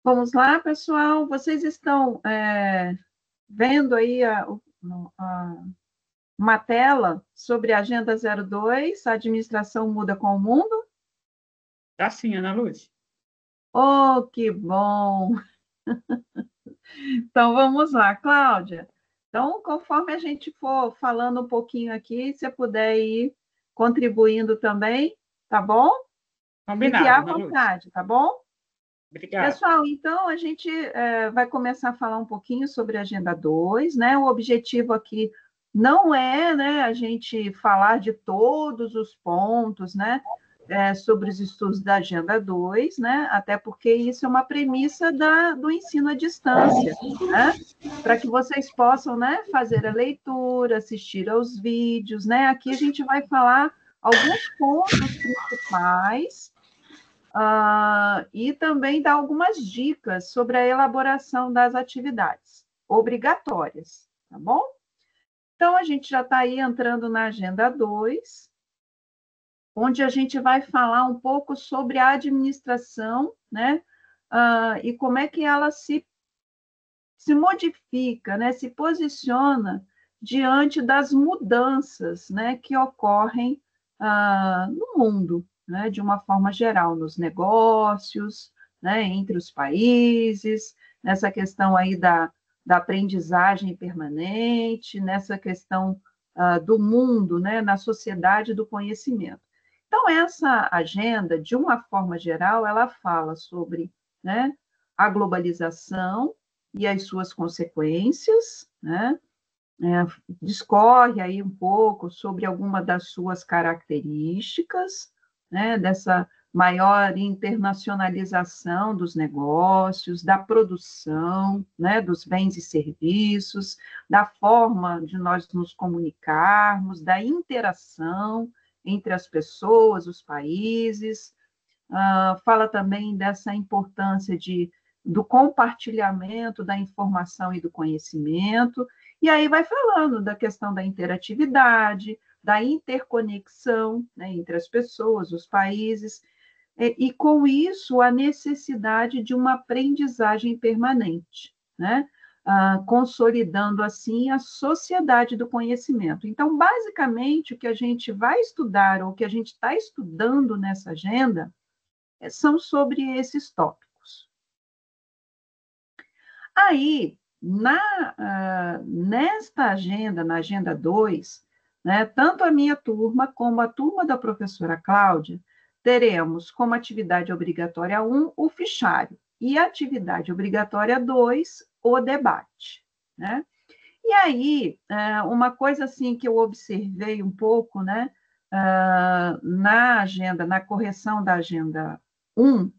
Vamos lá, pessoal. Vocês estão vendo aí uma tela sobre a Agenda 02, a administração muda com o mundo? Tá sim, Ana Lúcia. Oh, que bom! Então, vamos lá, Cláudia. Então, conforme a gente for falando um pouquinho aqui, se você puder ir contribuindo também, tá bom? Fique Combinado, à Ana Lúcia. vontade, tá bom? Obrigado. Pessoal, então a gente vai começar a falar um pouquinho sobre a Agenda 2, né? O objetivo aqui não é, né, a gente falar de todos os pontos, né, sobre os estudos da Agenda 2, né? Até porque isso é uma premissa do ensino à distância, né? Para que vocês possam, né, fazer a leitura, assistir aos vídeos, né? Aqui a gente vai falar alguns pontos principais e também dar algumas dicas sobre a elaboração das atividades obrigatórias, tá bom? Então, a gente já está aí entrando na Agenda 2, onde a gente vai falar um pouco sobre a administração, né? E como é que ela se modifica, né? Se posiciona diante das mudanças, né, que ocorrem no mundo, né, de uma forma geral, nos negócios, né, entre os países, nessa questão aí da aprendizagem permanente, nessa questão do mundo, né, na sociedade do conhecimento. Então, essa agenda, de uma forma geral, ela fala sobre, né, a globalização e as suas consequências, né? Discorre aí um pouco sobre alguma das suas características, né, dessa maior internacionalização dos negócios, da produção, né, dos bens e serviços, da forma de nós nos comunicarmos, da interação entre as pessoas, os países. Fala também dessa importância do compartilhamento da informação e do conhecimento, e aí vai falando da questão da interatividade, da interconexão, né, entre as pessoas, os países, e com isso a necessidade de uma aprendizagem permanente, né? Consolidando assim a sociedade do conhecimento. Então, basicamente, o que a gente vai estudar, ou o que a gente está estudando nessa agenda, são sobre esses tópicos. Aí, nesta agenda, na Agenda 2, né, tanto a minha turma como a turma da professora Cláudia, teremos como atividade obrigatória 1 o fichário e atividade obrigatória 2 o debate, né? E aí, uma coisa assim que eu observei um pouco, né, na agenda, na correção da Agenda 1,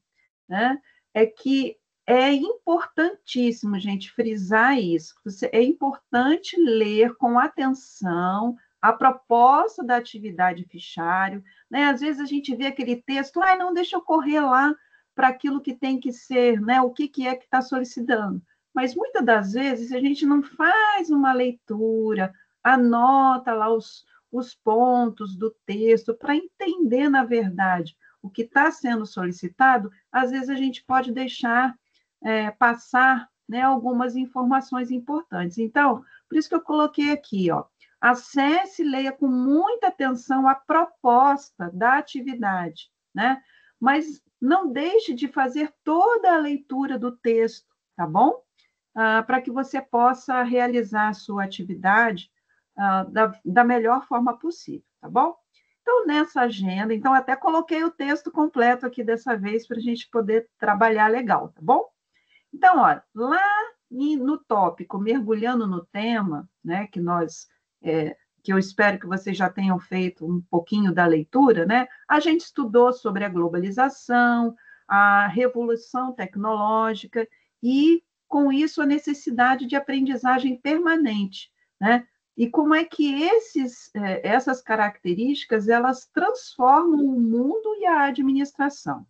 né, é que é importantíssimo, gente, frisar isso. É importante ler com atenção a proposta da atividade fichário, né? Às vezes a gente vê aquele texto, não, deixa eu correr lá para aquilo que tem que ser, né? O que é que está solicitando. Mas muitas das vezes a gente não faz uma leitura, anota lá os pontos do texto para entender, na verdade, o que está sendo solicitado. Às vezes a gente pode deixar passar, né, algumas informações importantes. Então, por isso que eu coloquei aqui, ó, acesse e leia com muita atenção a proposta da atividade, né? Mas não deixe de fazer toda a leitura do texto, tá bom? Para que você possa realizar a sua atividade da melhor forma possível, tá bom? Então, nessa agenda, então até coloquei o texto completo aqui dessa vez para a gente poder trabalhar legal, tá bom? Então, olha, lá no tópico, mergulhando no tema, né, que eu espero que vocês já tenham feito um pouquinho da leitura, né? A gente estudou sobre a globalização, a revolução tecnológica e, com isso, a necessidade de aprendizagem permanente, né? E como é que essas características elas transformam o mundo e a administração.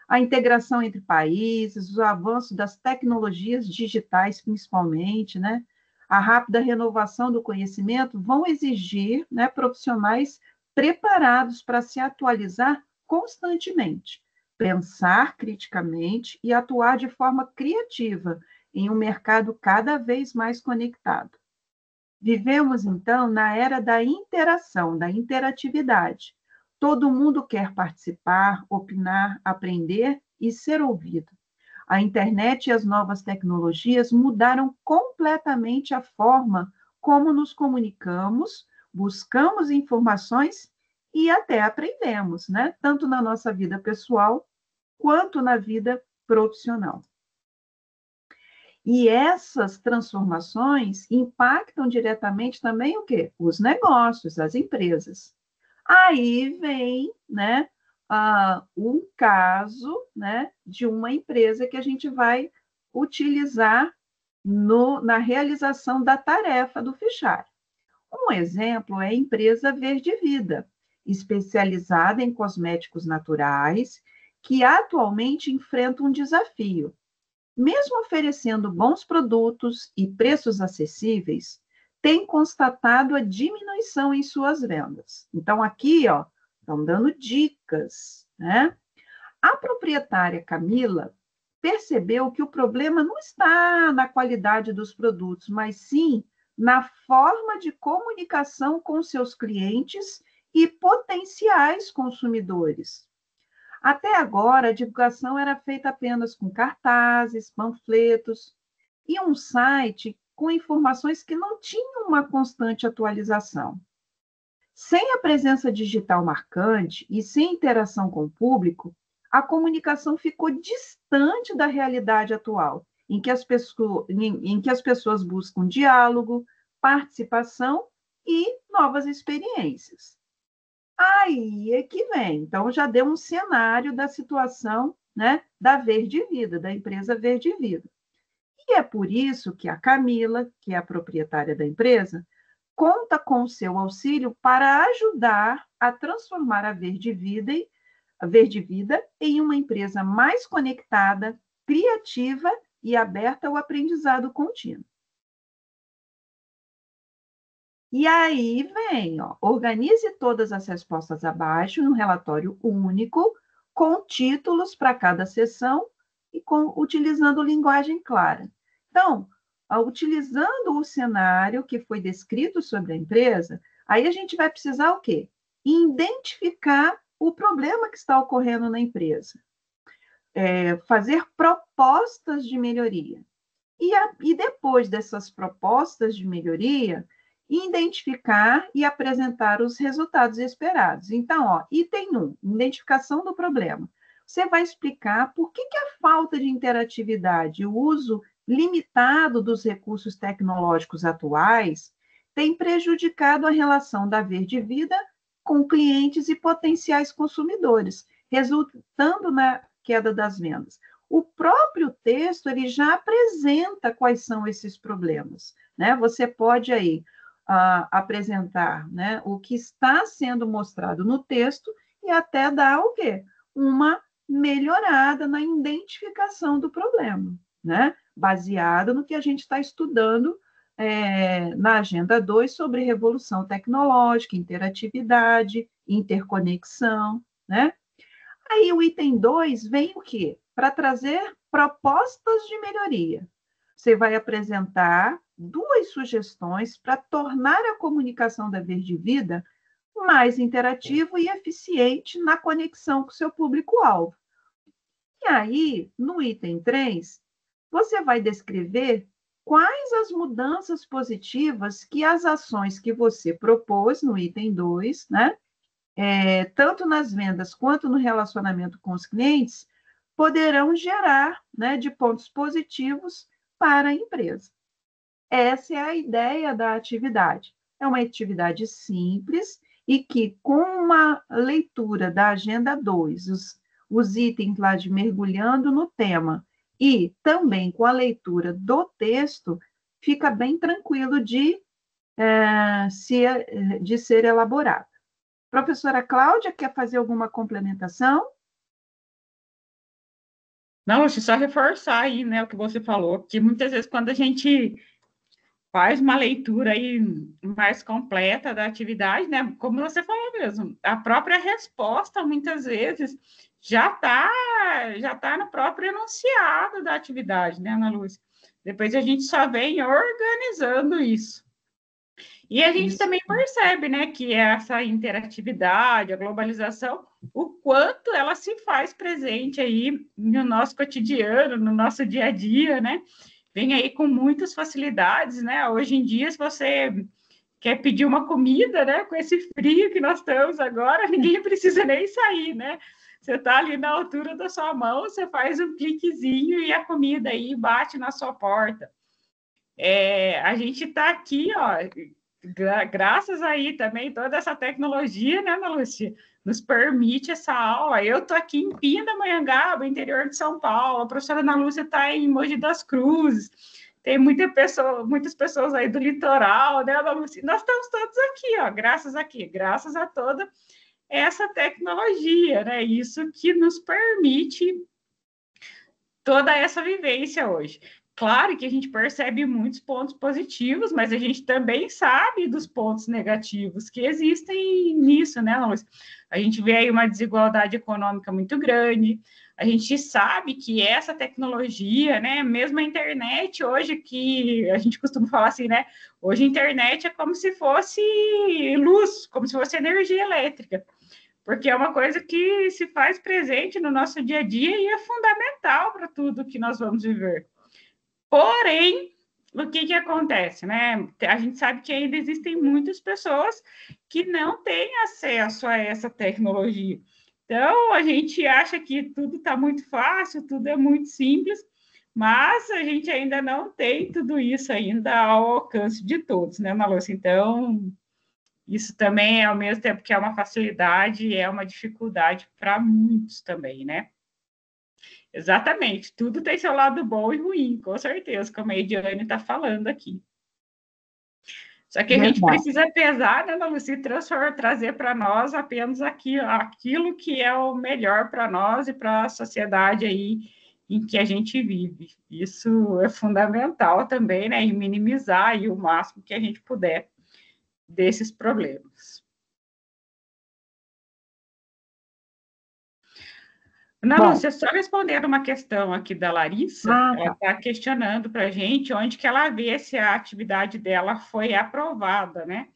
A integração entre países, o avanço das tecnologias digitais, principalmente, né? A rápida renovação do conhecimento vão exigir, né, profissionais preparados para se atualizar constantemente, pensar criticamente e atuar de forma criativa em um mercado cada vez mais conectado. Vivemos, então, na era da interação, da interatividade. Todo mundo quer participar, opinar, aprender e ser ouvido. A internet e as novas tecnologias mudaram completamente a forma como nos comunicamos, buscamos informações e até aprendemos, né? Tanto na nossa vida pessoal quanto na vida profissional. E essas transformações impactam diretamente também o quê? Os negócios, as empresas. Aí vem, né, um caso, né, de uma empresa que a gente vai utilizar na realização da tarefa do fichário. Um exemplo é a empresa Verde Vida, especializada em cosméticos naturais, que atualmente enfrenta um desafio. Mesmo oferecendo bons produtos e preços acessíveis, tem constatado a diminuição em suas vendas. Então, aqui, ó, estão dando dicas, né? A proprietária Camila percebeu que o problema não está na qualidade dos produtos, mas sim na forma de comunicação com seus clientes e potenciais consumidores. Até agora, a divulgação era feita apenas com cartazes, panfletos e um site com informações que não tinham uma constante atualização. Sem a presença digital marcante e sem interação com o público, a comunicação ficou distante da realidade atual, em que as pessoas buscam diálogo, participação e novas experiências. Aí é que vem. Então, já deu um cenário da situação, né, da Verde Vida, da empresa Verde Vida. E é por isso que a Camila, que é a proprietária da empresa, conta com o seu auxílio para ajudar a transformar a Verde Vida em uma empresa mais conectada, criativa e aberta ao aprendizado contínuo. E aí vem, ó, organize todas as respostas abaixo em um relatório único, com títulos para cada sessão e utilizando linguagem clara. Então, utilizando o cenário que foi descrito sobre a empresa, aí a gente vai precisar o quê? Identificar o problema que está ocorrendo na empresa. Fazer propostas de melhoria. E depois dessas propostas de melhoria, identificar e apresentar os resultados esperados. Então, ó, item 1, identificação do problema. Você vai explicar por que a falta de interatividade, o uso limitado dos recursos tecnológicos atuais tem prejudicado a relação da Verde Vida com clientes e potenciais consumidores, resultando na queda das vendas. O próprio texto ele já apresenta quais são esses problemas, né? Você pode aí apresentar, né, o que está sendo mostrado no texto e até dar o quê? Uma melhorada na identificação do problema, né? Baseado no que a gente está estudando na Agenda 2 sobre revolução tecnológica, interatividade, interconexão, né? Aí o item 2 vem o quê? Para trazer propostas de melhoria. Você vai apresentar 2 sugestões para tornar a comunicação da Verde Vida mais interativa e eficiente na conexão com o seu público-alvo. E aí, no item 3, você vai descrever quais as mudanças positivas que as ações que você propôs no item 2, né, tanto nas vendas quanto no relacionamento com os clientes, poderão gerar, né, de pontos positivos para a empresa. Essa é a ideia da atividade. É uma atividade simples e que, com uma leitura da Agenda 2, os itens lá de mergulhando no tema, e também com a leitura do texto, fica bem tranquilo de ser elaborado. Professora Cláudia, quer fazer alguma complementação? Não, deixa eu só reforçar aí, né, o que você falou, que muitas vezes quando a gente faz uma leitura aí mais completa da atividade, né? Como você falou mesmo, a própria resposta, muitas vezes, já tá no próprio enunciado da atividade, né, Ana Lúcia? Depois a gente só vem organizando isso. E a gente Isso. também percebe, né, que essa interatividade, a globalização, o quanto ela se faz presente aí no nosso cotidiano, no nosso dia a dia, né? Vem aí com muitas facilidades, né? Hoje em dia, se você quer pedir uma comida, né, com esse frio que nós estamos agora, ninguém precisa nem sair, né? Você está ali na altura da sua mão, você faz um cliquezinho e a comida aí bate na sua porta. A gente está aqui, ó, graças aí também, toda essa tecnologia, né, Ana Lúcia, nos permite essa aula. Eu estou aqui em Pindamonhangaba, interior de São Paulo, a professora Ana Lúcia está em Mogi das Cruzes, tem muitas pessoas aí do litoral, né, Ana Lúcia? Nós estamos todos aqui, ó, graças a toda essa tecnologia, né? Isso que nos permite toda essa vivência hoje. Claro que a gente percebe muitos pontos positivos, mas a gente também sabe dos pontos negativos que existem nisso, né, Luiz? A gente vê aí uma desigualdade econômica muito grande, a gente sabe que essa tecnologia, né, mesmo a internet hoje, que a gente costuma falar assim, né, hoje a internet é como se fosse luz, como se fosse energia elétrica, porque é uma coisa que se faz presente no nosso dia a dia e é fundamental para tudo que nós vamos viver. Porém, o que acontece, né? A gente sabe que ainda existem muitas pessoas que não têm acesso a essa tecnologia. Então, a gente acha que tudo está muito fácil, tudo é muito simples, mas a gente ainda não tem tudo isso ainda ao alcance de todos, né, Malúcia? Então, isso também, ao mesmo tempo que é uma facilidade, é uma dificuldade para muitos também, né? Exatamente, tudo tem seu lado bom e ruim, com certeza, como a Ediane está falando aqui. Só que a gente Verdade. precisa pesar, né, Luci, trazer para nós apenas aquilo que é o melhor para nós e para a sociedade aí em que a gente vive. Isso é fundamental também, né, e minimizar aí o máximo que a gente puder desses problemas. Ana Bom, Lúcia, só respondendo uma questão aqui da Larissa, ela tá. está questionando para a gente onde que ela vê se a atividade dela foi aprovada, né?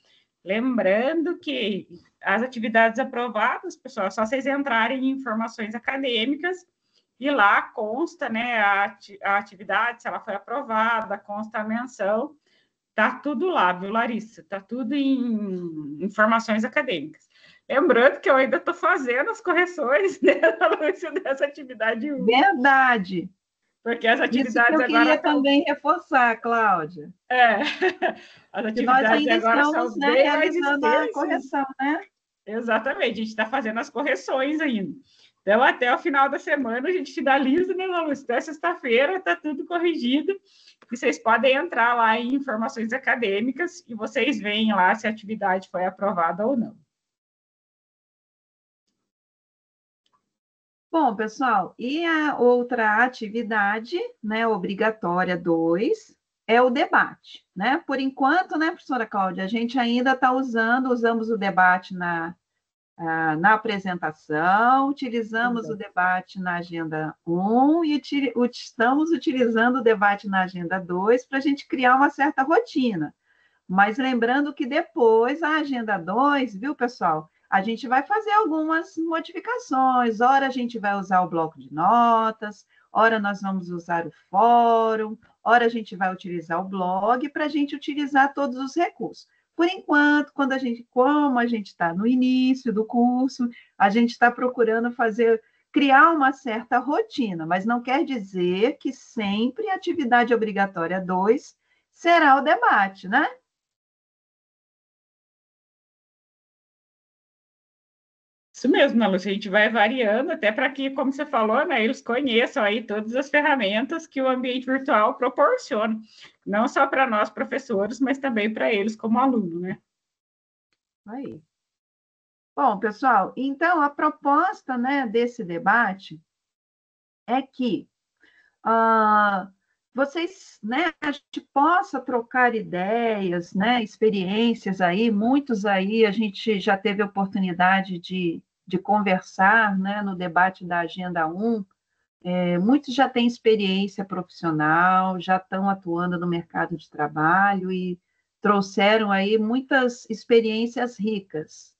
Lembrando que as atividades aprovadas, pessoal, é só vocês entrarem em informações acadêmicas e lá consta, né, a atividade, se ela foi aprovada, consta a menção, tá tudo lá, viu, Larissa? Tá tudo em informações acadêmicas. Lembrando que eu ainda estou fazendo as correções, né, dessa atividade 1, Verdade. porque as Isso que atividades eu agora queria estão. também reforçar, Cláudia. É, as Que nós atividades ainda agora estamos, são né, bem mais realizando a extensas. correção, né? Exatamente, a gente está fazendo as correções ainda. Então, até o final da semana, a gente finaliza, né, Lúcia? Até sexta-feira está tudo corrigido. E vocês podem entrar lá em informações acadêmicas e vocês veem lá se a atividade foi aprovada ou não. Bom, pessoal, e a outra atividade, né, obrigatória 2, é o debate, né? Por enquanto, né, professora Cláudia, a gente ainda está usamos o debate na apresentação, utilizamos o Exato. debate na agenda 1 e estamos utilizando o debate na agenda 2 para a gente criar uma certa rotina. Mas lembrando que depois a agenda 2, viu, pessoal? A gente vai fazer algumas modificações. Ora, a gente vai usar o bloco de notas, ora, nós vamos usar o fórum, ora, a gente vai utilizar o blog para a gente utilizar todos os recursos. Por enquanto, como a gente está no início do curso, a gente está procurando criar uma certa rotina, mas não quer dizer que sempre a atividade obrigatória 2 será o debate, né? Isso mesmo, Ana Lúcia, a gente vai variando até para que, como você falou, né, eles conheçam aí todas as ferramentas que o ambiente virtual proporciona, não só para nós, professores, mas também para eles como aluno, né? Aí. Bom, pessoal, então a proposta, né, desse debate é que ah, vocês, né, a gente possa trocar ideias, né, experiências aí, muitos aí a gente já teve a oportunidade de conversar, né, no debate da Agenda 1, muitos já têm experiência profissional, já estão atuando no mercado de trabalho e trouxeram aí muitas experiências ricas.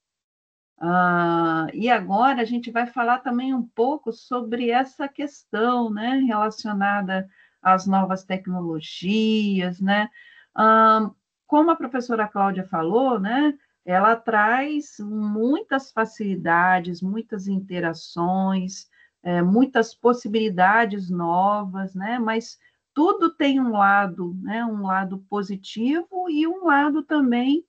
E agora a gente vai falar também um pouco sobre essa questão, né, relacionada às novas tecnologias, né? Como a professora Cláudia falou, né, ela traz muitas facilidades, muitas interações, muitas possibilidades novas, né? Mas tudo tem um lado, né, um lado positivo e um lado também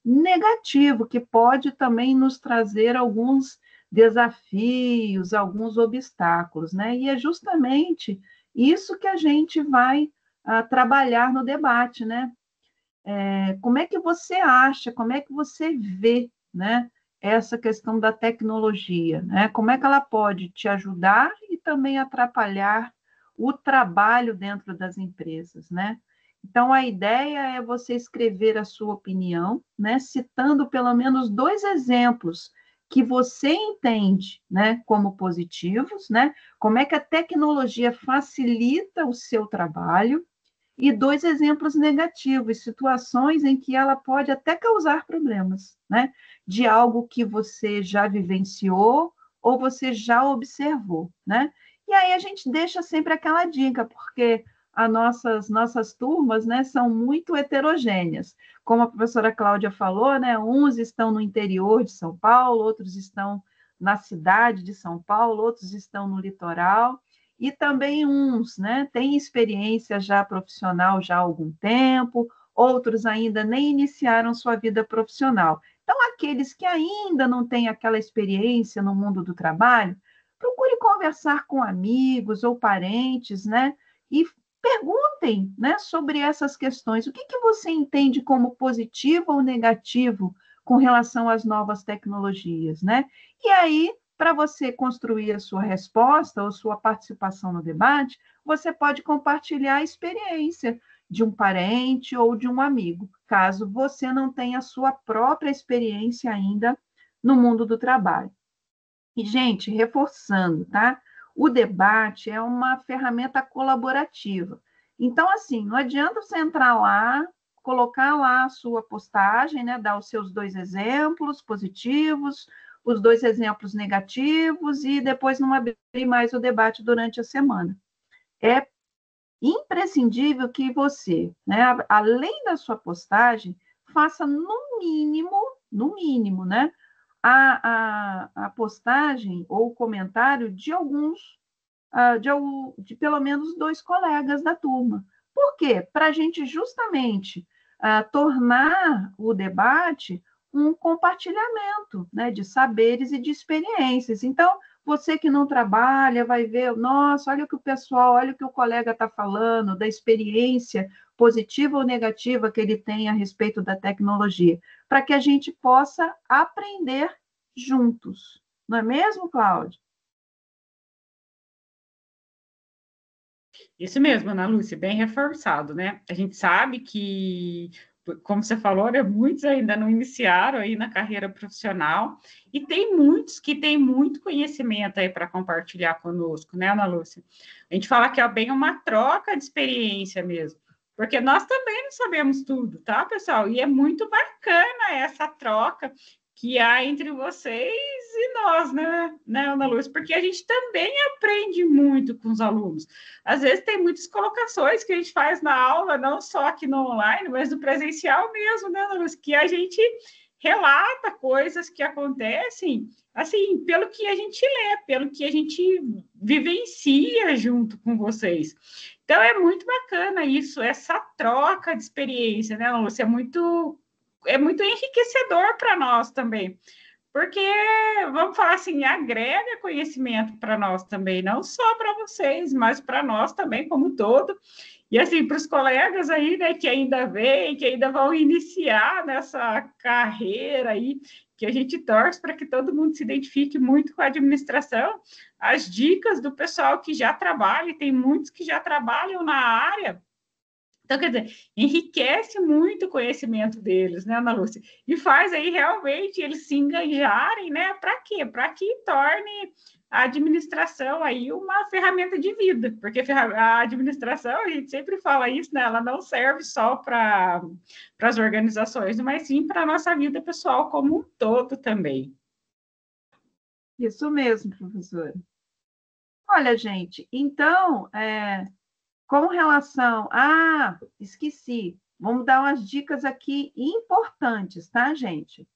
negativo, que pode também nos trazer alguns desafios, alguns obstáculos, né? E é justamente isso que a gente vai trabalhar no debate, né? Como é que você acha, como é que você vê, né, essa questão da tecnologia, né? Como é que ela pode te ajudar e também atrapalhar o trabalho dentro das empresas, né? Então, a ideia é você escrever a sua opinião, né, citando pelo menos 2 exemplos que você entende, né, como positivos, né? Como é que a tecnologia facilita o seu trabalho, e 2 exemplos negativos, situações em que ela pode até causar problemas, né? De algo que você já vivenciou ou você já observou, né? E aí a gente deixa sempre aquela dica, porque as nossas turmas, né, são muito heterogêneas. Como a professora Cláudia falou, né, uns estão no interior de São Paulo, outros estão na cidade de São Paulo, outros estão no litoral, e também uns, né, têm experiência já profissional já há algum tempo, outros ainda nem iniciaram sua vida profissional. Então, aqueles que ainda não têm aquela experiência no mundo do trabalho, procure conversar com amigos ou parentes, né, e perguntem, né, sobre essas questões. O que que você entende como positivo ou negativo com relação às novas tecnologias, né? E aí para você construir a sua resposta ou sua participação no debate, você pode compartilhar a experiência de um parente ou de um amigo, caso você não tenha a sua própria experiência ainda no mundo do trabalho. E, gente, reforçando, tá? O debate é uma ferramenta colaborativa. Então, assim, não adianta você entrar lá, colocar lá a sua postagem, né? Dar os seus 2 exemplos positivos, os 2 exemplos negativos, e depois não abrir mais o debate durante a semana. É imprescindível que você, né, além da sua postagem, faça no mínimo, né, a postagem ou o comentário de alguns, de pelo menos 2 colegas da turma. Por quê? Para a gente justamente tornar o debate um compartilhamento, né, de saberes e de experiências. Então, você que não trabalha vai ver, nossa, olha o que o pessoal, olha o que o colega está falando, da experiência positiva ou negativa que ele tem a respeito da tecnologia, para que a gente possa aprender juntos. Não é mesmo, Cláudia? Isso mesmo, Ana Lúcia, bem reforçado, né? A gente sabe que, como você falou, né, muitos ainda não iniciaram aí na carreira profissional, e tem muitos que têm muito conhecimento aí para compartilhar conosco, né, Ana Lúcia? A gente fala que é bem uma troca de experiência mesmo, porque nós também não sabemos tudo, tá, pessoal? E é muito bacana essa troca que há entre vocês e nós, né, Ana Lúcia? Porque a gente também aprende muito com os alunos. Às vezes tem muitas colocações que a gente faz na aula, não só aqui no online, mas no presencial mesmo, né, Ana Lúcia? Que a gente relata coisas que acontecem, assim, pelo que a gente lê, pelo que a gente vivencia junto com vocês. Então, é muito bacana isso, essa troca de experiência, né, Ana Lúcia? É muito enriquecedor para nós também, porque, vamos falar assim, agrega conhecimento para nós também, não só para vocês, mas para nós também como um todo. E assim, para os colegas aí, né, que ainda vêm, que ainda vão iniciar nessa carreira aí, que a gente torce para que todo mundo se identifique muito com a administração, as dicas do pessoal que já trabalha, e tem muitos que já trabalham na área. Então, quer dizer, enriquece muito o conhecimento deles, né, Ana Lúcia? E faz aí realmente eles se engajarem, né? Para quê? Para que torne a administração aí uma ferramenta de vida, porque a administração, a gente sempre fala isso, né? Ela não serve só para as organizações, mas sim para a nossa vida pessoal como um todo também. Isso mesmo, professora. Olha, gente, então, com relação... Ah, esqueci. Vamos dar umas dicas aqui importantes, tá, gente?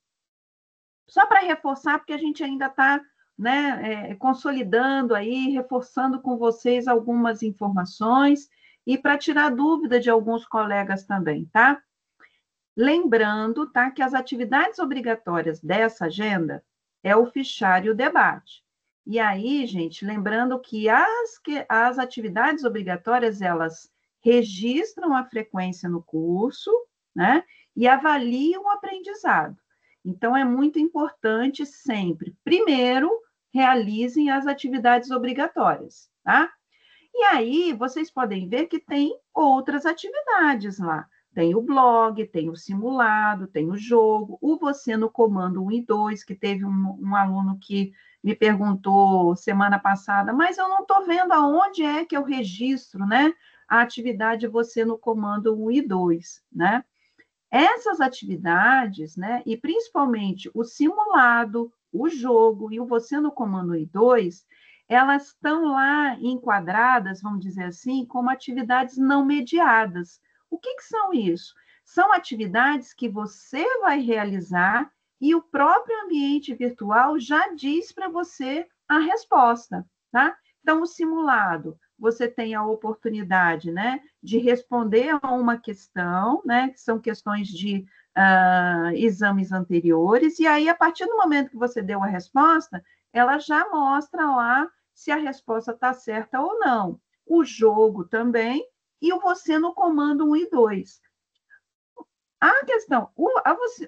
Só para reforçar, porque a gente ainda está, né, consolidando aí, reforçando com vocês algumas informações e para tirar dúvida de alguns colegas também, tá? Lembrando, tá, que as atividades obrigatórias dessa agenda é o fichário e o debate. E aí, gente, lembrando que as atividades obrigatórias, elas registram a frequência no curso, né, e avaliam o aprendizado. Então, é muito importante sempre, primeiro, realizem as atividades obrigatórias, tá? E aí, vocês podem ver que tem outras atividades lá. Tem o blog, tem o simulado, tem o jogo, o Você no Comando 1 e 2, que teve um aluno que me perguntou semana passada, mas eu não estou vendo aonde é que eu registro, né, a atividade Você no Comando 1 e 2, né? Essas atividades, né, e principalmente o simulado, o jogo e o Você no Comando 1 e 2, elas estão lá enquadradas, vamos dizer assim, como atividades não mediadas. O que são isso? São atividades que você vai realizar e o próprio ambiente virtual já diz para você a resposta, tá? Então, o simulado, você tem a oportunidade, né, de responder a uma questão, né, que são questões de exames anteriores, e aí, a partir do momento que você deu a resposta, ela já mostra lá se a resposta está certa ou não. O jogo também, e o Você no Comando 1 e 2. A questão,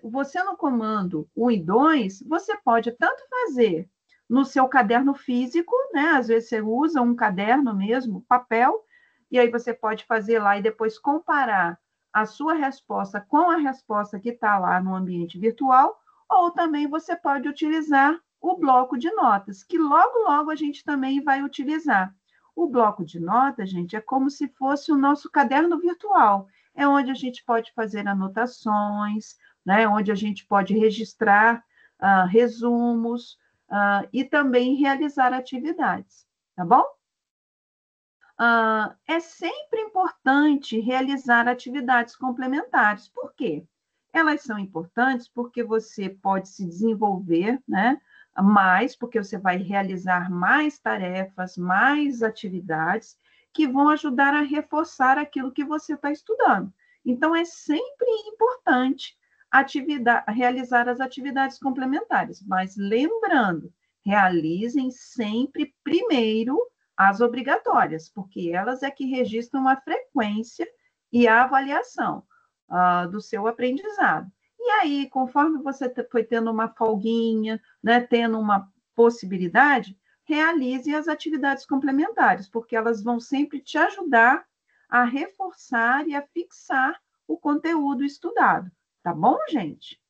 você no Comando 1 e 2, você pode tanto fazer no seu caderno físico, né? Às vezes você usa um caderno mesmo, papel, e aí você pode fazer lá e depois comparar a sua resposta com a resposta que está lá no ambiente virtual, ou também você pode utilizar o bloco de notas, que logo, logo a gente também vai utilizar. O bloco de notas, gente, é como se fosse o nosso caderno virtual. É onde a gente pode fazer anotações, né? Onde a gente pode registrar resumos e também realizar atividades, tá bom? É sempre importante realizar atividades complementares. Por quê? Elas são importantes porque você pode se desenvolver, né? Mais, porque você vai realizar mais tarefas, mais atividades que vão ajudar a reforçar aquilo que você está estudando. Então, é sempre importante realizar as atividades complementares, mas lembrando, realizem sempre primeiro as obrigatórias, porque elas é que registram a frequência e a avaliação do seu aprendizado. E aí, conforme você foi tendo uma folguinha, né, tendo uma possibilidade, realize as atividades complementares, porque elas vão sempre te ajudar a reforçar e a fixar o conteúdo estudado. Tá bom, gente?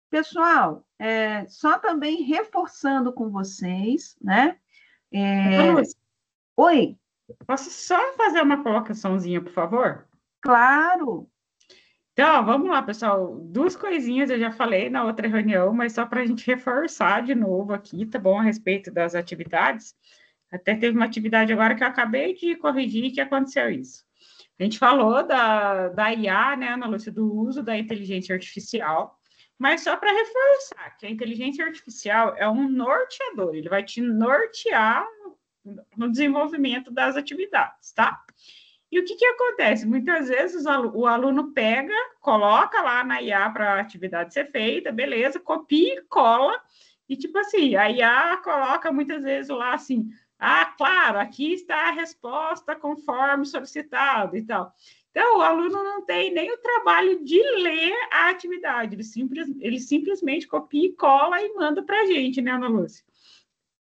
Pessoal, só também reforçando com vocês, né? Lúcia, Oi, posso só fazer uma colocaçãozinha, por favor? claro. Então, vamos lá, pessoal. Duas coisinhas eu já falei na outra reunião, mas só para a gente reforçar de novo aqui, tá bom? A respeito das atividades. Até teve uma atividade agora que eu acabei de corrigir que aconteceu isso. A gente falou da IA, né, Ana Lúcia, do uso da inteligência artificial, mas só para reforçar que a inteligência artificial é um norteador, ele vai te nortear no desenvolvimento das atividades, tá? E o que acontece? Muitas vezes o aluno pega, coloca lá na IA para a atividade ser feita, beleza, copia e cola, e tipo assim, a IA coloca muitas vezes lá assim, claro, aqui está a resposta conforme solicitado e tal. Então, o aluno não tem nem o trabalho de ler a atividade, ele simplesmente copia e cola e manda para a gente, né, Ana Lúcia?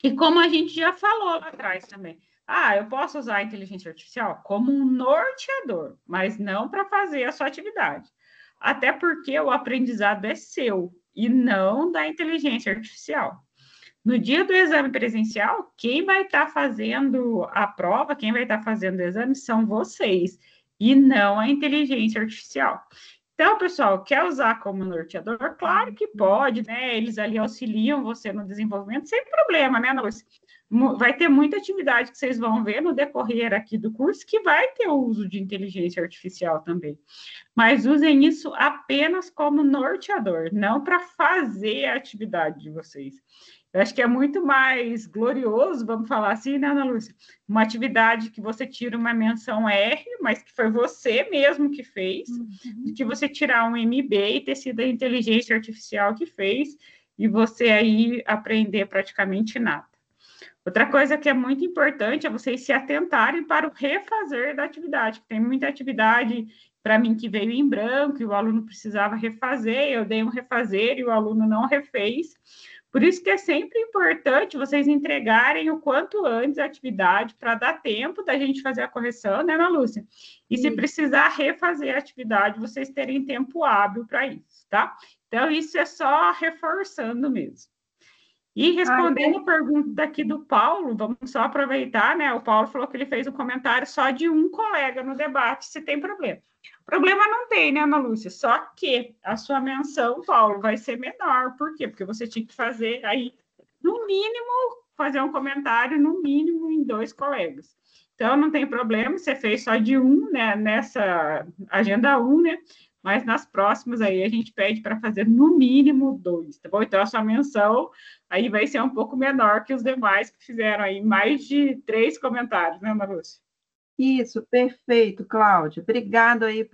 E como a gente já falou lá atrás também, eu posso usar a inteligência artificial como um norteador, mas não para fazer a sua atividade. Até porque o aprendizado é seu e não da inteligência artificial. No dia do exame presencial, quem vai estar fazendo a prova, quem vai estar fazendo o exame são vocês, e não a inteligência artificial. Então, pessoal, quer usar como norteador? Claro que pode, né? Eles ali auxiliam você no desenvolvimento, sem problema, né, Lúcia? Vai ter muita atividade que vocês vão ver no decorrer aqui do curso que vai ter o uso de inteligência artificial também. Mas usem isso apenas como norteador, não para fazer a atividade de vocês. Eu acho que é muito mais glorioso, vamos falar assim, né, Ana Lúcia? Uma atividade que você tira uma menção R, mas que foi você mesmo que fez, do que você tirar um MB e ter sido a inteligência artificial que fez, e você aí aprender praticamente nada. Outra coisa que é muito importante é vocês se atentarem para o refazer da atividade, tem muita atividade para mim que veio em branco e o aluno precisava refazer, eu dei um refazer e o aluno não refez. Por isso que é sempre importante vocês entregarem o quanto antes a atividade para dar tempo da gente fazer a correção, né, Ana Lúcia? E se precisar refazer a atividade, vocês terem tempo hábil para isso, tá? Então, isso é só reforçando mesmo. E respondendo a pergunta daqui do Paulo, vamos só aproveitar, né? O Paulo falou que ele fez um comentário só de um colega no debate, se tem problema. Problema não tem, né, Ana Lúcia? Só que a sua menção, Paulo, vai ser menor. Por quê? Porque você tinha que fazer aí, no mínimo, fazer um comentário, no mínimo, em 2 colegas. Então, não tem problema, você fez só de um, né, nessa agenda 1, né? Mas nas próximas aí a gente pede para fazer no mínimo 2, tá bom? Então, a sua menção aí vai ser um pouco menor que os demais que fizeram aí mais de 3 comentários, né, Marúcia? Isso, perfeito, Cláudia. Obrigado aí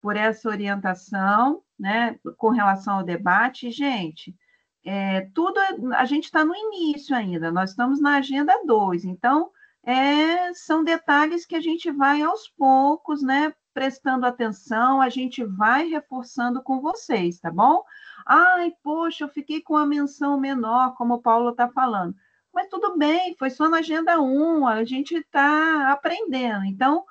por essa orientação, né, com relação ao debate. Gente, a gente está no início ainda, nós estamos na agenda 2, então são detalhes que a gente vai aos poucos, né, prestando atenção, a gente vai reforçando com vocês, tá bom? Ai, poxa, eu fiquei com a menção menor, como o Paulo está falando. Mas tudo bem, foi só na agenda 1, a gente está aprendendo. Então,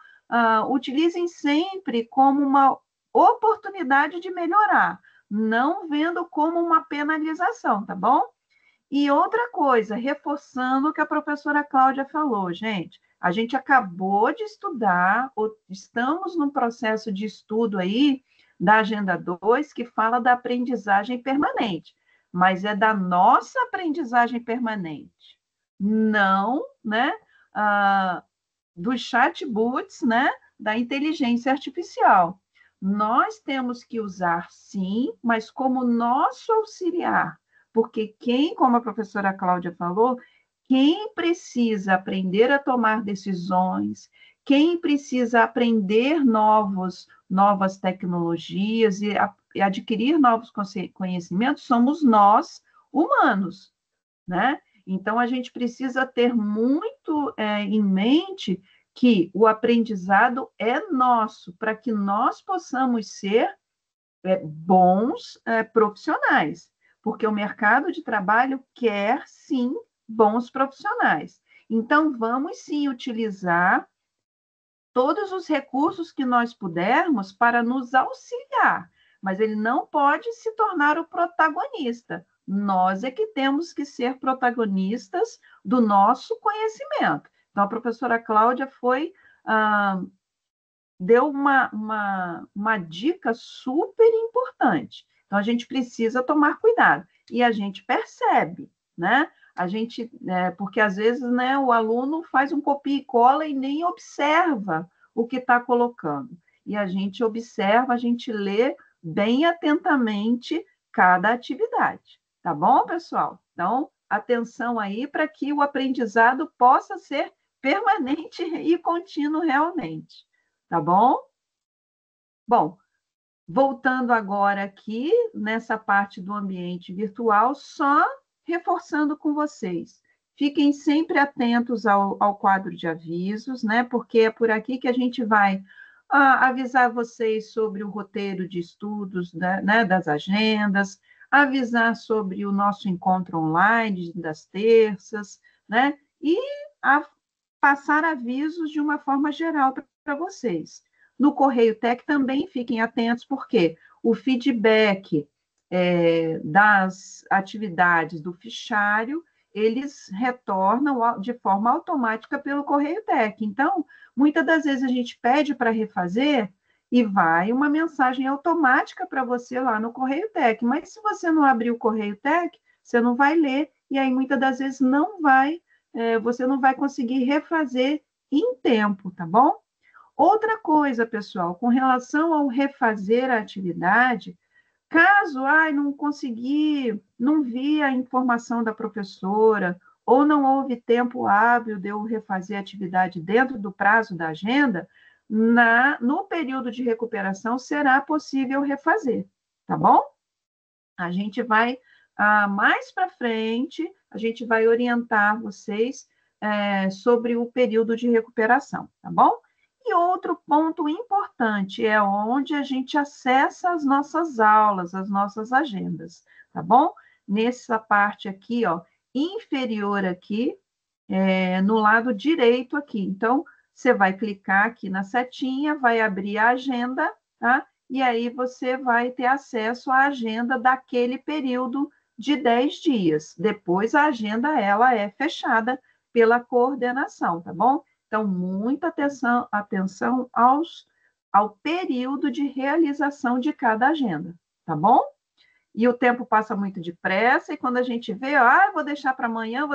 utilizem sempre como uma oportunidade de melhorar, não vendo como uma penalização, tá bom? E outra coisa, reforçando o que a professora Cláudia falou, gente, a gente acabou de estudar, estamos num processo de estudo aí da Agenda 2 que fala da aprendizagem permanente, mas é da nossa aprendizagem permanente, não, né, dos chatbots, né, da inteligência artificial. Nós temos que usar, sim, mas como nosso auxiliar, porque como a professora Cláudia falou, quem precisa aprender a tomar decisões, quem precisa aprender novas tecnologias e adquirir novos conhecimentos, somos nós, humanos, né? Então, a gente precisa ter muito em mente que o aprendizado é nosso, para que nós possamos ser bons profissionais, porque o mercado de trabalho quer, sim, bons profissionais. Então, vamos, sim, utilizar todos os recursos que nós pudermos para nos auxiliar, mas ele não pode se tornar o protagonista. Nós é que temos que ser protagonistas do nosso conhecimento. Então, a professora Cláudia deu uma dica super importante. Então, a gente precisa tomar cuidado. E a gente percebe, né? Porque às vezes, né, o aluno faz um copia e cola e nem observa o que está colocando. E a gente observa, a gente lê bem atentamente cada atividade. Tá bom, pessoal? Então, atenção aí para que o aprendizado possa ser permanente e contínuo realmente. Tá bom? Bom, voltando agora aqui nessa parte do ambiente virtual, só reforçando com vocês. Fiquem sempre atentos ao quadro de avisos, né? Porque é por aqui que a gente vai avisar vocês sobre o roteiro de estudos, né, das agendas, avisar sobre o nosso encontro online das terças, né, e passar avisos de uma forma geral para vocês. No Correio Tech também fiquem atentos, porque o feedback das atividades do fichário, eles retornam de forma automática pelo Correio Tech. Então, muitas das vezes a gente pede para refazer e vai uma mensagem automática para você lá no Correio Tech. Mas se você não abrir o Correio Tech, você não vai ler, e aí muitas das vezes você não vai conseguir refazer em tempo, tá bom? Outra coisa, pessoal, com relação ao refazer a atividade, caso não consegui, não vi a informação da professora, ou não houve tempo hábil de eu refazer a atividade dentro do prazo da agenda, no período de recuperação será possível refazer, tá bom? A gente vai, mais para frente, a gente vai orientar vocês sobre o período de recuperação, tá bom? E outro ponto importante é onde a gente acessa as nossas aulas, as nossas agendas, tá bom? Nessa parte aqui, ó, inferior aqui, no lado direito aqui. Então, você vai clicar aqui na setinha, vai abrir a agenda, tá? E aí você vai ter acesso à agenda daquele período de 10 dias. Depois, a agenda, ela é fechada pela coordenação, tá bom? Então, muita atenção ao período de realização de cada agenda, tá bom? E o tempo passa muito depressa, e quando a gente vê, vou deixar para amanhã,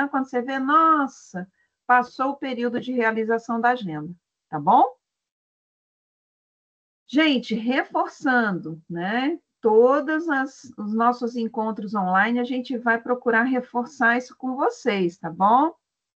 quando você vê, nossa, passou o período de realização da agenda, tá bom? Gente, reforçando, né? Todos os nossos encontros online, a gente vai procurar reforçar isso com vocês, tá bom?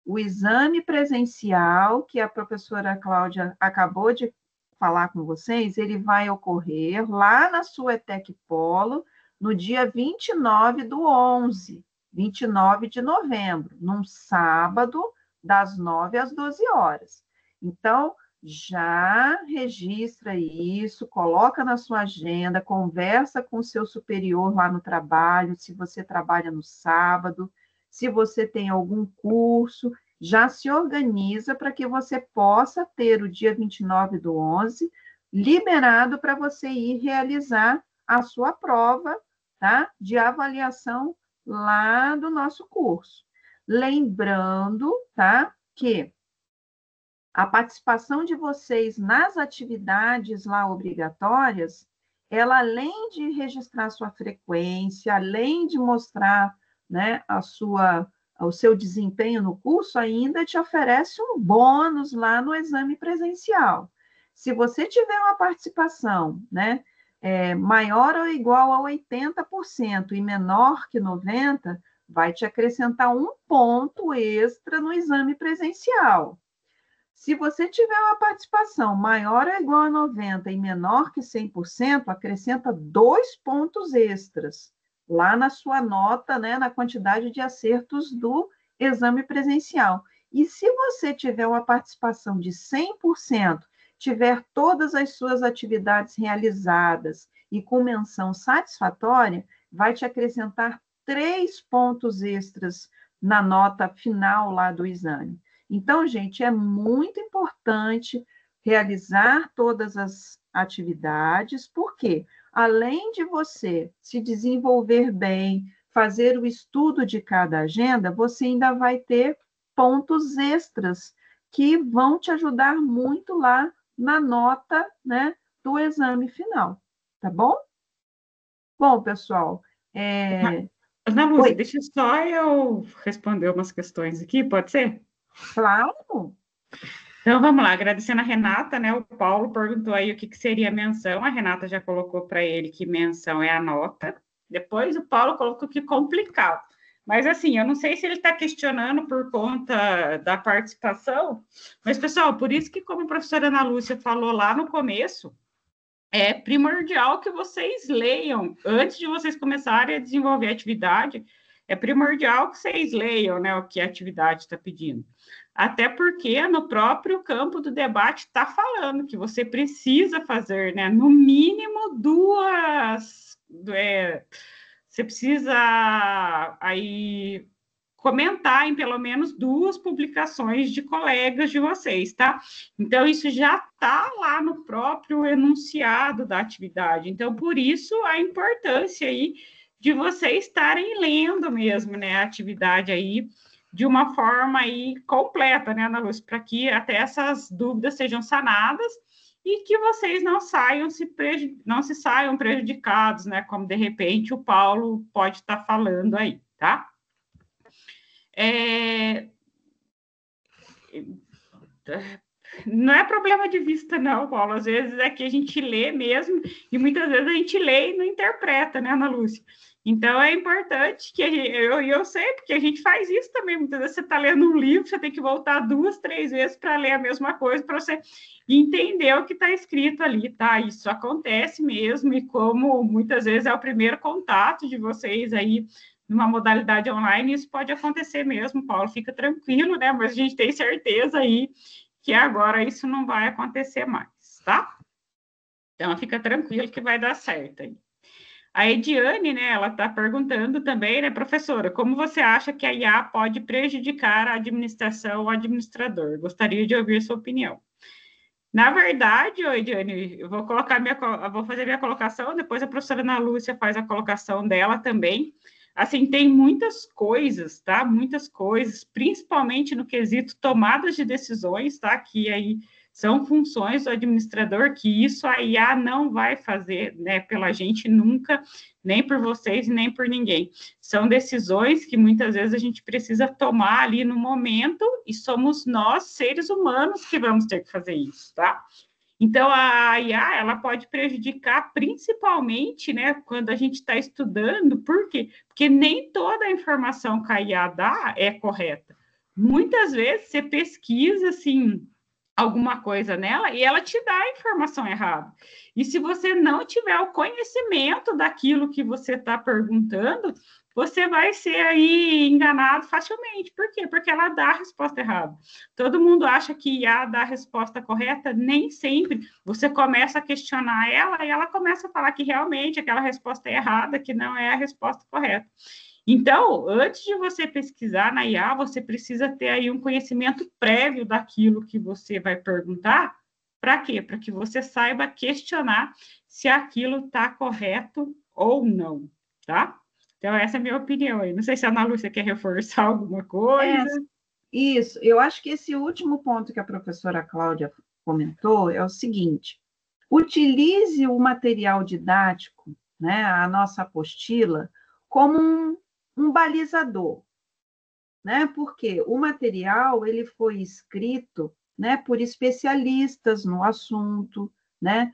O exame presencial, que a professora Cláudia acabou de falar com vocês, ele vai ocorrer lá na sua ETEC Polo, no dia 29/11, 29 de novembro, num sábado, das 9 às 12 horas. Então, já registra isso, coloca na sua agenda, conversa com o seu superior lá no trabalho, se você trabalha no sábado, se você tem algum curso, já se organiza para que você possa ter o dia 29/11 liberado para você ir realizar a sua prova, tá? De avaliação lá do nosso curso. Lembrando, tá? Que a participação de vocês nas atividades lá obrigatórias, ela, além de registrar sua frequência, além de mostrar, né, o seu desempenho no curso, ainda te oferece um bônus lá no exame presencial. Se você tiver uma participação, né, maior ou igual a 80% e menor que 90%, vai te acrescentar um ponto extra no exame presencial. Se você tiver uma participação maior ou igual a 90% e menor que 100%, acrescenta 2 pontos extras lá na sua nota, né, na quantidade de acertos do exame presencial. E se você tiver uma participação de 100%, tiver todas as suas atividades realizadas e com menção satisfatória, vai te acrescentar 3 pontos extras na nota final lá do exame. Então, gente, é muito importante realizar todas as atividades, porque além de você se desenvolver bem, fazer o estudo de cada agenda, você ainda vai ter pontos extras que vão te ajudar muito lá na nota, né, do exame final, tá bom? Bom, pessoal, Ana Lúcia, Oi, deixa só eu responder umas questões aqui, pode ser? claro. Então, vamos lá, agradecendo a Renata, né? O Paulo perguntou aí o que seria menção, a Renata já colocou para ele que menção é a nota. Depois o Paulo colocou que complicado. Mas, assim, eu não sei se ele está questionando por conta da participação, mas, pessoal, por isso que, como a professora Ana Lúcia falou lá no começo, é primordial que vocês leiam, antes de vocês começarem a desenvolver a atividade, é primordial que vocês leiam, né, o que a atividade está pedindo. Até porque no próprio campo do debate está falando que você precisa fazer, né, no mínimo você precisa aí comentar em pelo menos 2 publicações de colegas de vocês, tá? Então, isso já está lá no próprio enunciado da atividade. Então, por isso, a importância aí de vocês estarem lendo mesmo, né, a atividade aí de uma forma aí completa, né, Ana Lúcia, para que até essas dúvidas sejam sanadas e que vocês não saiam prejudicados, né, como de repente o Paulo pode estar falando aí, tá? Não é problema de vista, não, Paulo. Às vezes é que a gente lê mesmo, e muitas vezes a gente lê e não interpreta, né, Ana Lúcia? Então é importante que eu sei, porque a gente faz isso também. Muitas vezes você está lendo um livro, você tem que voltar 2, 3 vezes para ler a mesma coisa, para você entender o que está escrito ali, tá? Isso acontece mesmo, e como muitas vezes é o primeiro contato de vocês aí numa modalidade online, isso pode acontecer mesmo, Paulo, fica tranquilo, né? Mas a gente tem certeza aí que agora isso não vai acontecer mais, tá? Então, fica tranquilo que vai dar certo aí. A Ediane, né, ela está perguntando também, né, professora, como você acha que a IA pode prejudicar a administração ou administrador? Gostaria de ouvir sua opinião. Na verdade, Ediane, eu vou fazer minha colocação, depois a professora Ana Lúcia faz a colocação dela também. Assim, tem muitas coisas, tá? Muitas coisas, principalmente no quesito tomadas de decisões, tá? Que aí são funções do administrador, que isso a IA não vai fazer, né, pela gente nunca, nem por vocês, nem por ninguém. São decisões que muitas vezes a gente precisa tomar ali no momento, e somos nós, seres humanos, que vamos ter que fazer isso, tá? Então, a IA, ela pode prejudicar principalmente, né, quando a gente está estudando, por quê? Porque nem toda a informação que a IA dá é correta. Muitas vezes você pesquisa, assim, alguma coisa nela e ela te dá a informação errada. E se você não tiver o conhecimento daquilo que você está perguntando, você vai ser aí enganado facilmente. Por quê? Porque ela dá a resposta errada. Todo mundo acha que IA dá a resposta correta, nem sempre. Você começa a questionar ela e ela começa a falar que realmente aquela resposta é errada, que não é a resposta correta. Então, antes de você pesquisar na IA, você precisa ter aí um conhecimento prévio daquilo que você vai perguntar. Para quê? Para que você saiba questionar se aquilo está correto ou não, tá? Então, essa é a minha opinião aí. Não sei se a Ana Lúcia quer reforçar alguma É, coisa. isso. Eu acho que esse último ponto que a professora Cláudia comentou é o seguinte: utilize o material didático, né, a nossa apostila, como um balizador, né? Porque o material ele foi escrito, né, por especialistas no assunto, né,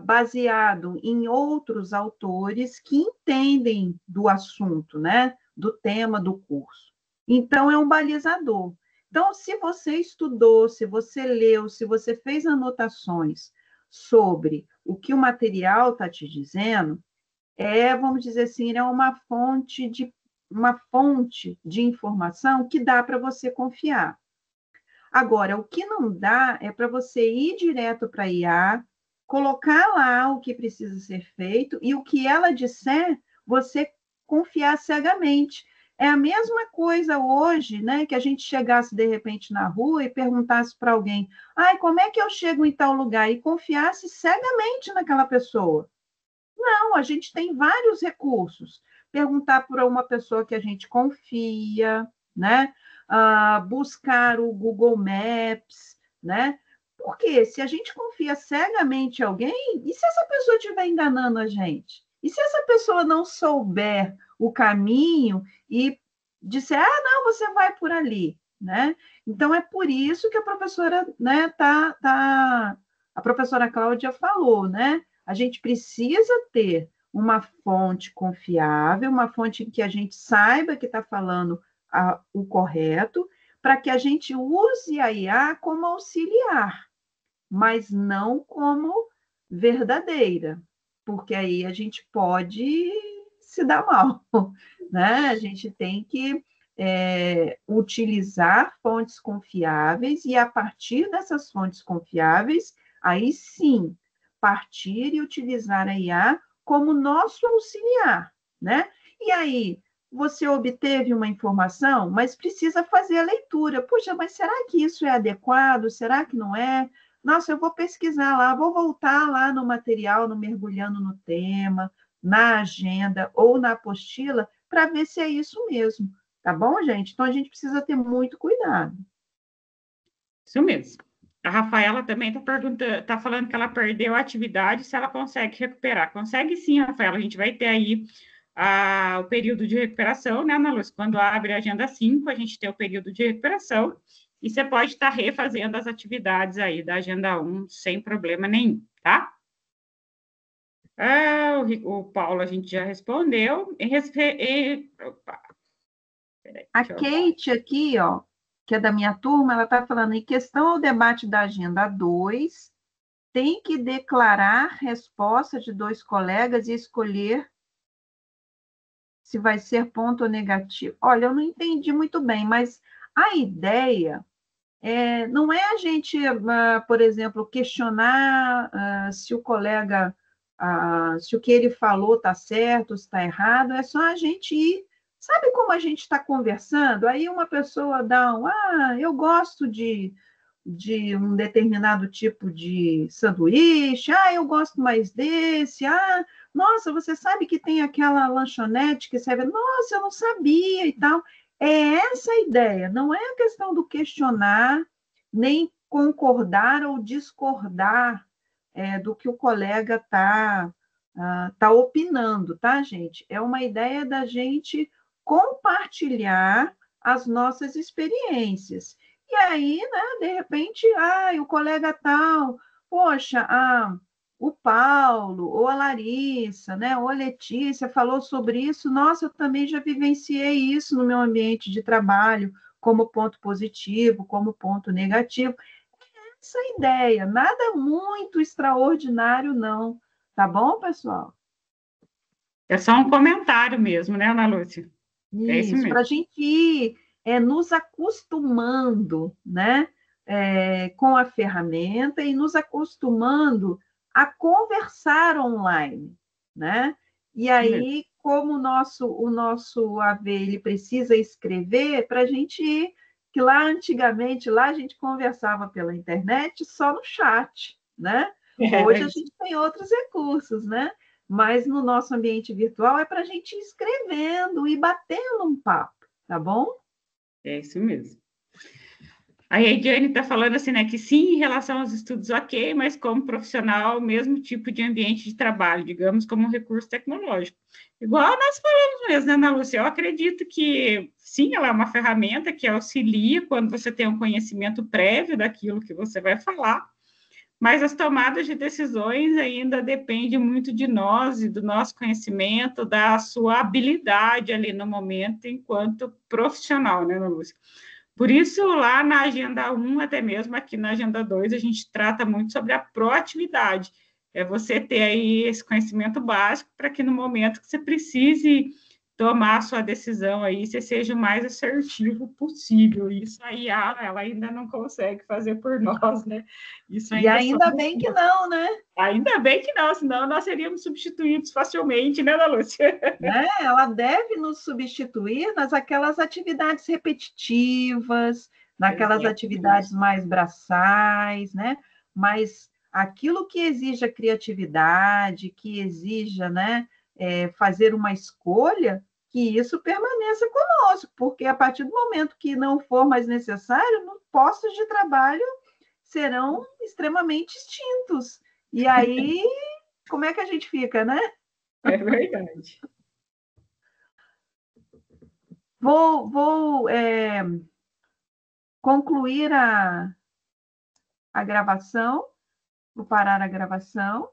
baseado em outros autores que entendem do assunto, né, do tema do curso. Então é um balizador. Então, se você estudou, se você leu, se você fez anotações sobre o que o material está te dizendo, vamos dizer assim, é uma fonte de informação que dá para você confiar. Agora, o que não dá é para você ir direto para a IA, colocar lá o que precisa ser feito e o que ela disser, você confiar cegamente. É a mesma coisa hoje, né, que a gente chegasse de repente na rua e perguntasse para alguém: "Ai, como é que eu chego em tal lugar?" e confiasse cegamente naquela pessoa. Não, a gente tem vários recursos. Perguntar para uma pessoa que a gente confia, né? Buscar o Google Maps, né? Porque se a gente confia cegamente em alguém, e se essa pessoa estiver enganando a gente? E se essa pessoa não souber o caminho e disser, não, você vai por ali, né? Então é por isso que a professora, né, a professora Cláudia falou, né? A gente precisa ter uma fonte confiável, uma fonte que a gente saiba que está falando o correto, para que a gente use a IA como auxiliar, mas não como verdadeira, porque aí a gente pode se dar mal, né? A gente tem que utilizar fontes confiáveis e, a partir dessas fontes confiáveis, aí sim, partir e utilizar a IA como nosso auxiliar, né? E aí, você obteve uma informação, mas precisa fazer a leitura. Puxa, mas será que isso é adequado? Será que não é? Nossa, eu vou pesquisar lá, vou voltar lá no material, no Mergulhando no Tema, na agenda ou na apostila, para ver se é isso mesmo. Tá bom, gente? Então, a gente precisa ter muito cuidado. Isso mesmo. A Rafaela também está perguntando, tá falando que ela perdeu a atividade, se ela consegue recuperar. Consegue sim, Rafaela. A gente vai ter aí o período de recuperação, né, Ana Luz? Quando abre a agenda 5, a gente tem o período de recuperação, e você pode estar refazendo as atividades aí da agenda 1 sem problema nenhum, tá? O Paulo a gente já respondeu. Opa, peraí, A Kate aqui, ó, que é da minha turma, ela está falando, em questão ao debate da agenda 2, tem que declarar resposta de 2 colegas e escolher se vai ser ponto ou negativo. Olha, eu não entendi muito bem, mas a ideia não é a gente, por exemplo, questionar se o colega, se o que ele falou está certo, se está errado, é só a gente ir. Sabe como a gente está conversando? Aí uma pessoa dá eu gosto de um determinado tipo de sanduíche, eu gosto mais desse, nossa, você sabe que tem aquela lanchonete que serve, nossa, eu não sabia e tal. É essa a ideia, não é a questão do questionar, nem concordar ou discordar do que o colega tá opinando, tá, gente? É uma ideia da gente compartilhar as nossas experiências. E aí, né, de repente, o colega tal, poxa, o Paulo, ou a Larissa, né, ou a Letícia falou sobre isso, nossa, eu também já vivenciei isso no meu ambiente de trabalho, como ponto positivo, como ponto negativo. Essa ideia, nada muito extraordinário, não. Tá bom, pessoal? É só um comentário mesmo, né, Ana Lúcia? É isso Isso, para mesmo. a gente ir nos acostumando, né, com a ferramenta e nos acostumando a conversar online, né? E Isso mesmo. aí, como o nosso AV ele precisa escrever, para a gente ir, que lá antigamente, lá a gente conversava pela internet só no chat, né? Era Hoje a isso. gente tem outros recursos, né? Mas no nosso ambiente virtual é para a gente ir escrevendo e batendo um papo, tá bom? É isso mesmo. Aí a Ediane está falando assim, né, que sim, em relação aos estudos, ok, mas como profissional, o mesmo tipo de ambiente de trabalho, digamos, como um recurso tecnológico. Igual nós falamos mesmo, né, Ana Lúcia? Eu acredito que, sim, ela é uma ferramenta que auxilia quando você tem um conhecimento prévio daquilo que você vai falar, mas as tomadas de decisões ainda dependem muito de nós e do nosso conhecimento, da sua habilidade ali no momento enquanto profissional, né, Ana Lúcia? Por isso, lá na agenda 1, até mesmo aqui na agenda 2, a gente trata muito sobre a proatividade. É você ter aí esse conhecimento básico para que no momento que você precise tomar a sua decisão aí, você seja o mais assertivo possível. Isso aí ela ainda não consegue fazer por nós, né? Isso E ainda ainda somos bem que nós. não, né? Ainda bem que não, senão nós seríamos substituídos facilmente, né, Ana Lúcia? Né? Ela deve nos substituir nas aquelas atividades repetitivas, naquelas Exatamente. atividades mais braçais, né? Mas aquilo que exija criatividade, que exija, né, fazer uma escolha, que isso permaneça conosco, porque a partir do momento que não for mais necessário, os postos de trabalho serão extremamente extintos. E aí, como é que a gente fica, né? É verdade. Vou concluir a gravação, vou parar a gravação.